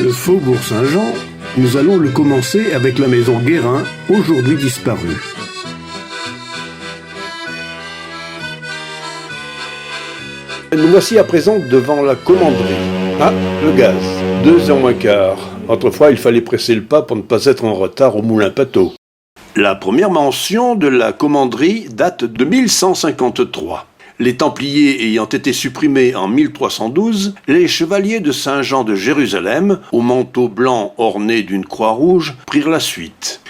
Le faubourg Saint-Jean, nous allons le commencer avec la maison Guérin, aujourd'hui disparue. Nous voici à présent devant la commanderie. Ah, le gaz, 2h moins quart. Autrefois, il fallait presser le pas pour ne pas être en retard au moulin Pateau. La première mention de la commanderie date de 1153. Les Templiers ayant été supprimés en 1312, les chevaliers de Saint-Jean de Jérusalem, au manteau blanc orné d'une croix rouge, prirent la suite.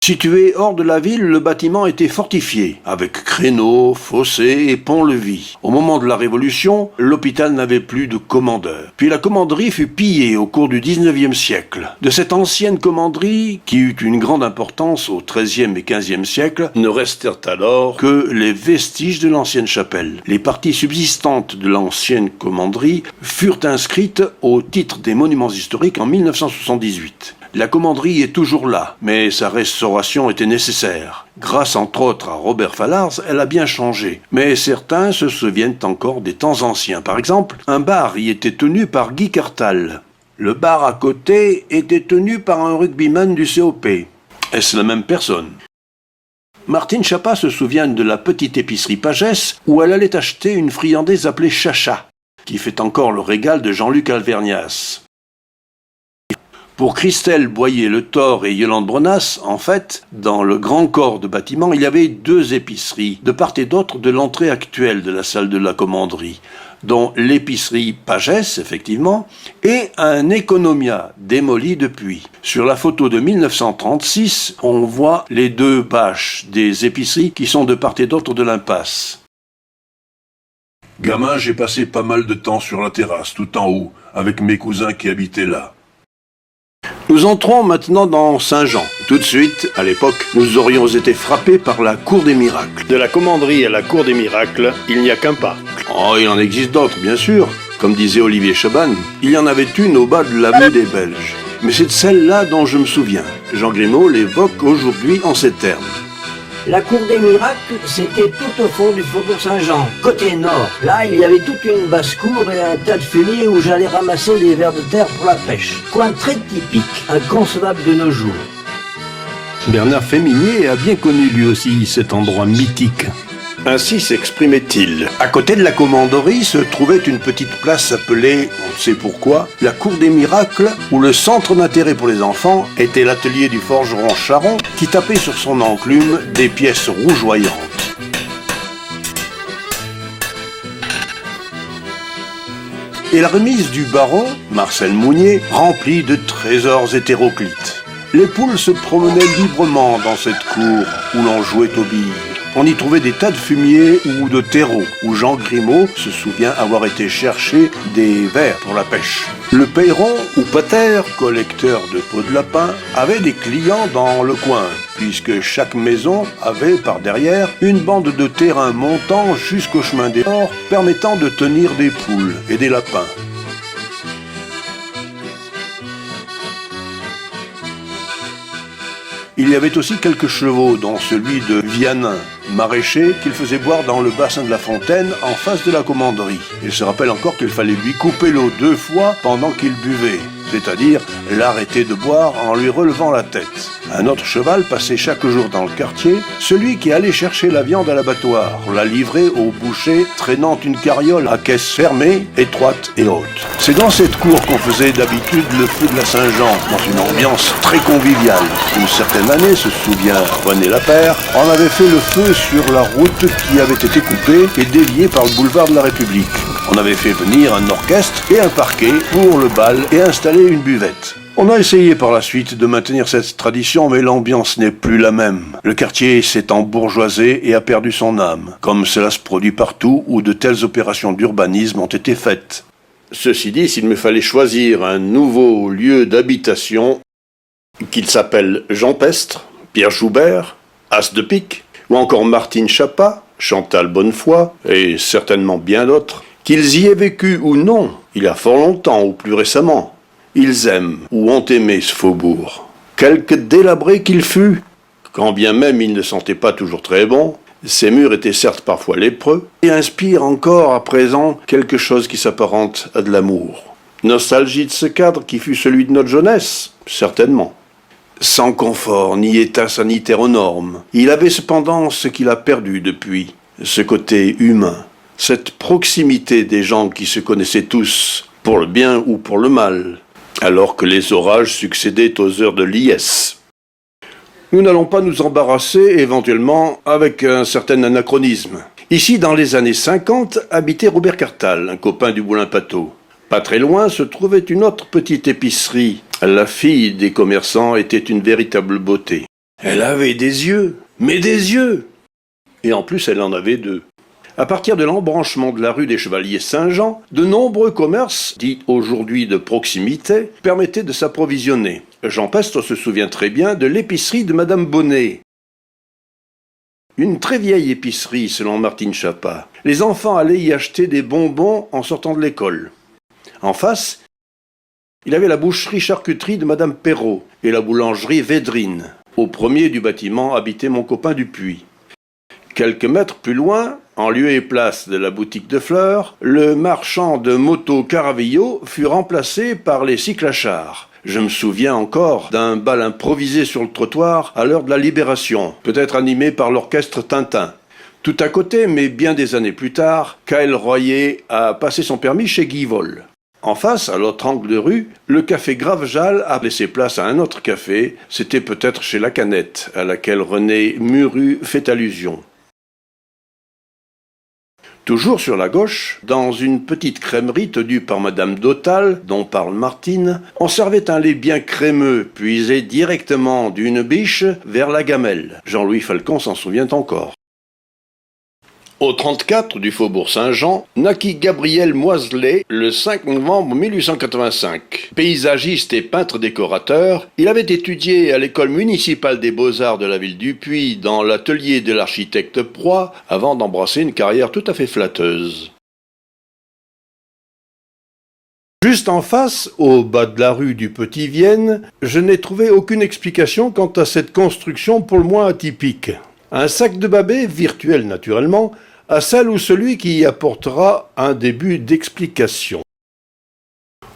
Situé hors de la ville, le bâtiment était fortifié, avec créneaux, fossés et pont-levis. Au moment de la Révolution, l'hôpital n'avait plus de commandeur. Puis la commanderie fut pillée au cours du XIXe siècle. De cette ancienne commanderie, qui eut une grande importance au XIIIe et XVe siècle, ne restèrent alors que les vestiges de l'ancienne chapelle. Les parties subsistantes de l'ancienne commanderie furent inscrites au titre des monuments historiques en 1978. La commanderie est toujours là, mais sa restauration était nécessaire. Grâce entre autres à Robert Fallars, elle a bien changé. Mais certains se souviennent encore des temps anciens. Par exemple, un bar y était tenu par Guy Cartal. Le bar à côté était tenu par un rugbyman du COP. Est-ce la même personne ? Martine Chapa se souvient de la petite épicerie Pagès où elle allait acheter une friandise appelée Chacha, qui fait encore le régal de Jean-Luc Alvernias. Pour Christelle Boyer-Le Thor et Yolande Bronas, en fait, dans le grand corps de bâtiment, il y avait 2 épiceries, de part et d'autre de l'entrée actuelle de la salle de la commanderie, dont l'épicerie Pagès, effectivement, et un Economia, démoli depuis. Sur la photo de 1936, on voit les 2 bâches des épiceries qui sont de part et d'autre de l'impasse. Gamin, j'ai passé pas mal de temps sur la terrasse, tout en haut, avec mes cousins qui habitaient là. Nous entrons maintenant dans Saint-Jean. Tout de suite, à l'époque, nous aurions été frappés par la Cour des Miracles. De la commanderie à la Cour des Miracles, il n'y a qu'un pas. Oh, il en existe d'autres, bien sûr. Comme disait Olivier Chaban, il y en avait une au bas de l'avenue des Belges. Mais c'est de celle-là dont je me souviens. Jean Grimaud l'évoque aujourd'hui en ces termes. La Cour des Miracles, c'était tout au fond du faubourg Saint-Jean, côté nord. Là, il y avait toute une basse-cour et un tas de fumier où j'allais ramasser des vers de terre pour la pêche. Coin très typique, inconcevable de nos jours. Bernard Féminier a bien connu lui aussi cet endroit mythique. Ainsi s'exprimait-il. À côté de la commanderie se trouvait une petite place appelée, on ne sait pourquoi, la Cour des Miracles, où le centre d'intérêt pour les enfants était l'atelier du forgeron Charon, qui tapait sur son enclume des pièces rougeoyantes. Et la remise du baron, Marcel Mounier, remplie de trésors hétéroclites. Les poules se promenaient librement dans cette cour où l'on jouait aux billes. On y trouvait des tas de fumier ou de terreau, où Jean Grimaud se souvient avoir été chercher des vers pour la pêche. Le Peyron, ou Pater, collecteur de peaux de lapin, avait des clients dans le coin, puisque chaque maison avait par derrière une bande de terrain montant jusqu'au chemin des Morts, permettant de tenir des poules et des lapins. Il y avait aussi quelques chevaux, dont celui de Vianin, maraîcher, qu'il faisait boire dans le bassin de la fontaine en face de la commanderie. Il se rappelle encore qu'il fallait lui couper l'eau 2 fois pendant qu'il buvait, c'est-à-dire l'arrêter de boire en lui relevant la tête. Un autre cheval passait chaque jour dans le quartier, celui qui allait chercher la viande à l'abattoir, la livrer au boucher, traînant une carriole à caisse fermée, étroite et haute. C'est dans cette cour qu'on faisait d'habitude le feu de la Saint-Jean, dans une ambiance très conviviale. Une certaine année, se souvient René Lapère, on avait fait le feu sur la route qui avait été coupée et déviée par le boulevard de la République. On avait fait venir un orchestre et un parquet pour le bal et installer une buvette. On a essayé par la suite de maintenir cette tradition, mais l'ambiance n'est plus la même. Le quartier s'est embourgeoisé et a perdu son âme, comme cela se produit partout où de telles opérations d'urbanisme ont été faites. Ceci dit, s'il me fallait choisir un nouveau lieu d'habitation, qu'il s'appelle Jean Pestre, Pierre Joubert, As de Pique, ou encore Martine Chapa, Chantal Bonnefoy, et certainement bien d'autres, qu'ils y aient vécu ou non, il y a fort longtemps ou plus récemment, ils aiment ou ont aimé ce faubourg. Quelque délabré qu'il fût, quand bien même il ne sentait pas toujours très bon, ses murs étaient certes parfois lépreux, et inspirent encore à présent quelque chose qui s'apparente à de l'amour. Nostalgie de ce cadre qui fut celui de notre jeunesse, certainement. Sans confort ni état sanitaire aux normes, il avait cependant ce qu'il a perdu depuis, ce côté humain, cette proximité des gens qui se connaissaient tous, pour le bien ou pour le mal, alors que les orages succédaient aux heures de liesse. Nous n'allons pas nous embarrasser éventuellement avec un certain anachronisme. Ici, dans les années 50, habitait Robert Cartal, un copain du Moulin Patot. Pas très loin se trouvait une autre petite épicerie. La fille des commerçants était une véritable beauté. Elle avait des yeux, mais des yeux! Et en plus, elle en avait deux. À partir de l'embranchement de la rue des Chevaliers Saint-Jean, de nombreux commerces, dits aujourd'hui de proximité, permettaient de s'approvisionner. Jean Pestre se souvient très bien de l'épicerie de Madame Bonnet. Une très vieille épicerie, selon Martine Chapa. Les enfants allaient y acheter des bonbons en sortant de l'école. En face, il avait la boucherie-charcuterie de Madame Perrault et la boulangerie Védrine. Au premier du bâtiment habitait mon copain Dupuis. Quelques mètres plus loin, en lieu et place de la boutique de fleurs, le marchand de motos Caravillo fut remplacé par les cyclachards. Je me souviens encore d'un bal improvisé sur le trottoir à l'heure de la Libération, peut-être animé par l'orchestre Tintin. Tout à côté, mais bien des années plus tard, Kyle Royer a passé son permis chez Guy Vol. En face, à l'autre angle de rue, le café Gravejal a laissé place à un autre café, c'était peut-être chez La Canette, à laquelle René Muru fait allusion. Toujours sur la gauche, dans une petite crèmerie tenue par Madame Dautal, dont parle Martine, on servait un lait bien crémeux, puisé directement d'une biche vers la gamelle. Jean-Louis Falcon s'en souvient encore. Au 34 du Faubourg Saint-Jean, naquit Gabriel Moiselet le 5 novembre 1885. Paysagiste et peintre décorateur, il avait étudié à l'école municipale des beaux-arts de la ville du Puy dans l'atelier de l'architecte Proy avant d'embrasser une carrière tout à fait flatteuse. Juste en face, au bas de la rue du Petit-Vienne, je n'ai trouvé aucune explication quant à cette construction pour le moins atypique. Un sac de Babet, virtuel naturellement, à celle ou celui qui y apportera un début d'explication.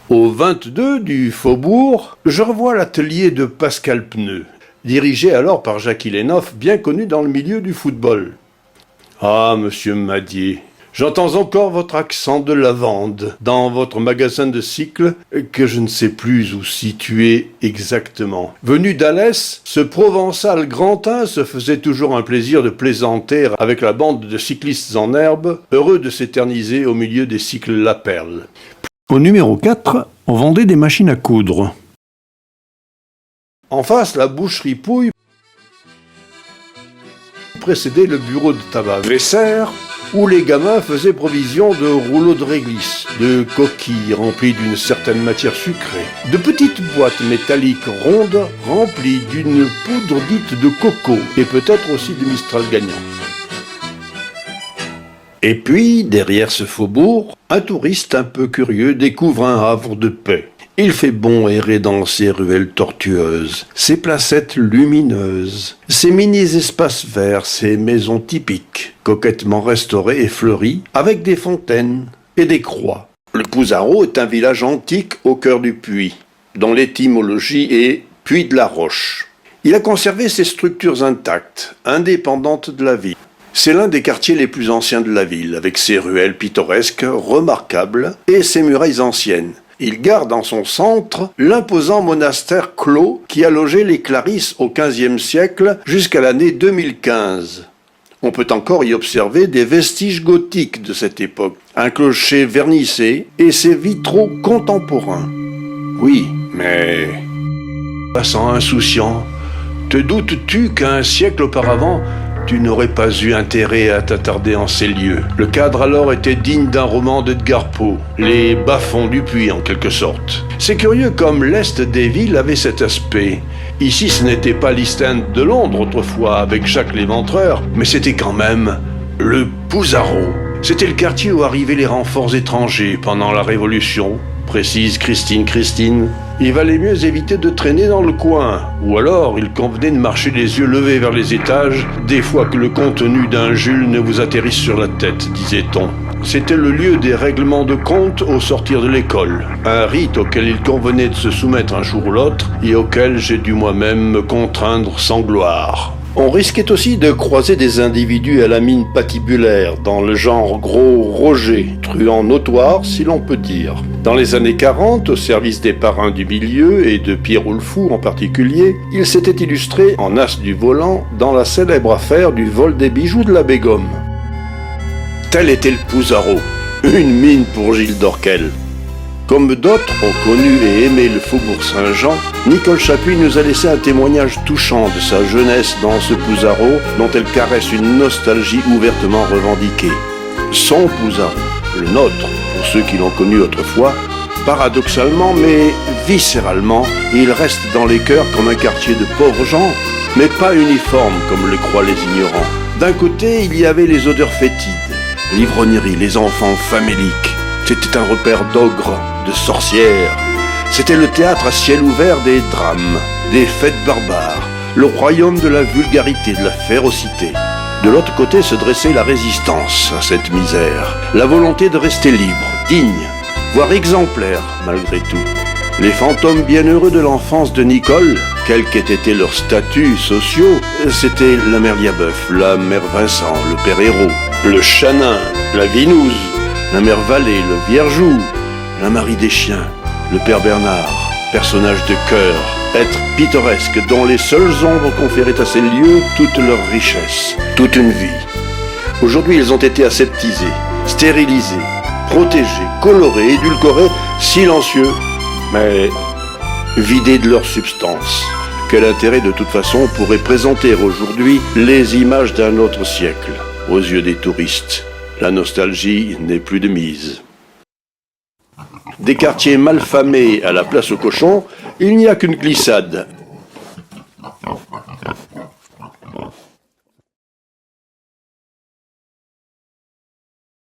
Au 22 du Faubourg, je revois l'atelier de Pascal Pneu, dirigé alors par Jacques Ilénoff, bien connu dans le milieu du football. Ah, monsieur Madier, j'entends encore votre accent de lavande dans votre magasin de cycles que je ne sais plus où situer exactement. Venu d'Alès, ce provençal grantin se faisait toujours un plaisir de plaisanter avec la bande de cyclistes en herbe, heureux de s'éterniser au milieu des cycles La Perle. Au numéro 4, on vendait des machines à coudre. En face, la boucherie Pouille précédait le bureau de tabac Vesser, où les gamins faisaient provision de rouleaux de réglisse, de coquilles remplies d'une certaine matière sucrée, de petites boîtes métalliques rondes remplies d'une poudre dite de coco, et peut-être aussi de Mistral gagnant. Et puis, derrière ce faubourg, un touriste un peu curieux découvre un havre de paix. Il fait bon errer dans ces ruelles tortueuses, ces placettes lumineuses, ces mini-espaces verts, ces maisons typiques, coquettement restaurées et fleuries, avec des fontaines et des croix. Le Pouzarot est un village antique au cœur du Puy, dont l'étymologie est « Puy de la Roche ». Il a conservé ses structures intactes, indépendantes de la ville. C'est l'un des quartiers les plus anciens de la ville, avec ses ruelles pittoresques, remarquables, et ses murailles anciennes. Il garde en son centre l'imposant monastère clos qui a logé les Clarisses au XVe siècle jusqu'à l'année 2015. On peut encore y observer des vestiges gothiques de cette époque, un clocher vernissé et ses vitraux contemporains. Oui, mais... Passant insouciant, te doutes-tu qu'un siècle auparavant, tu n'aurais pas eu intérêt à t'attarder en ces lieux. Le cadre alors était digne d'un roman d'Edgar Poe, les bas-fonds du Puy en quelque sorte. C'est curieux comme l'Est des villes avait cet aspect. Ici ce n'était pas l'East End de Londres autrefois avec Jacques l'Éventreur, mais c'était quand même le Pouzarot. C'était le quartier où arrivaient les renforts étrangers pendant la Révolution, précise Christine. Il valait mieux éviter de traîner dans le coin, ou alors il convenait de marcher les yeux levés vers les étages, des fois que le contenu d'un Jules ne vous atterrisse sur la tête, disait-on. C'était le lieu des règlements de compte au sortir de l'école. Un rite auquel il convenait de se soumettre un jour ou l'autre et auquel j'ai dû moi-même me contraindre sans gloire. On risquait aussi de croiser des individus à la mine patibulaire, dans le genre gros Roger, truand notoire si l'on peut dire. Dans les années 40, au service des parrains du milieu et de Pierre Oulfour en particulier, il s'était illustré en as du volant dans la célèbre affaire du vol des bijoux de la Bégomme. Tel était le Pouzarot, une mine pour Gilles Dorquel. Comme d'autres ont connu et aimé le Faubourg Saint-Jean, Nicole Chapuis nous a laissé un témoignage touchant de sa jeunesse dans ce Pouzarot dont elle caresse une nostalgie ouvertement revendiquée. Son Pouzarot, le nôtre, pour ceux qui l'ont connu autrefois, paradoxalement mais viscéralement, il reste dans les cœurs comme un quartier de pauvres gens, mais pas uniforme comme le croient les ignorants. D'un côté, il y avait les odeurs fétides, l'ivrognerie, les enfants faméliques. C'était un repère d'ogres, de sorcières. C'était le théâtre à ciel ouvert des drames, des fêtes barbares, le royaume de la vulgarité, de la férocité. De l'autre côté se dressait la résistance à cette misère, la volonté de rester libre, digne, voire exemplaire malgré tout. Les fantômes bienheureux de l'enfance de Nicole, quels qu'aient été leurs statuts sociaux, c'était la mère Liabeuf, la mère Vincent, le père Hérault, le Chanin, la Vinouse, la mère Vallée, le Vierjou, la Marie des Chiens, le père Bernard, personnage de cœur, être pittoresque dont les seules ombres conféraient à ces lieux toute leur richesse, toute une vie. Aujourd'hui, ils ont été aseptisés, stérilisés, protégés, colorés, édulcorés, silencieux, mais vidés de leur substance. Quel intérêt de toute façon pourrait présenter aujourd'hui les images d'un autre siècle aux yeux des touristes? La nostalgie n'est plus de mise. Des quartiers malfamés à la place aux cochons, il n'y a qu'une glissade,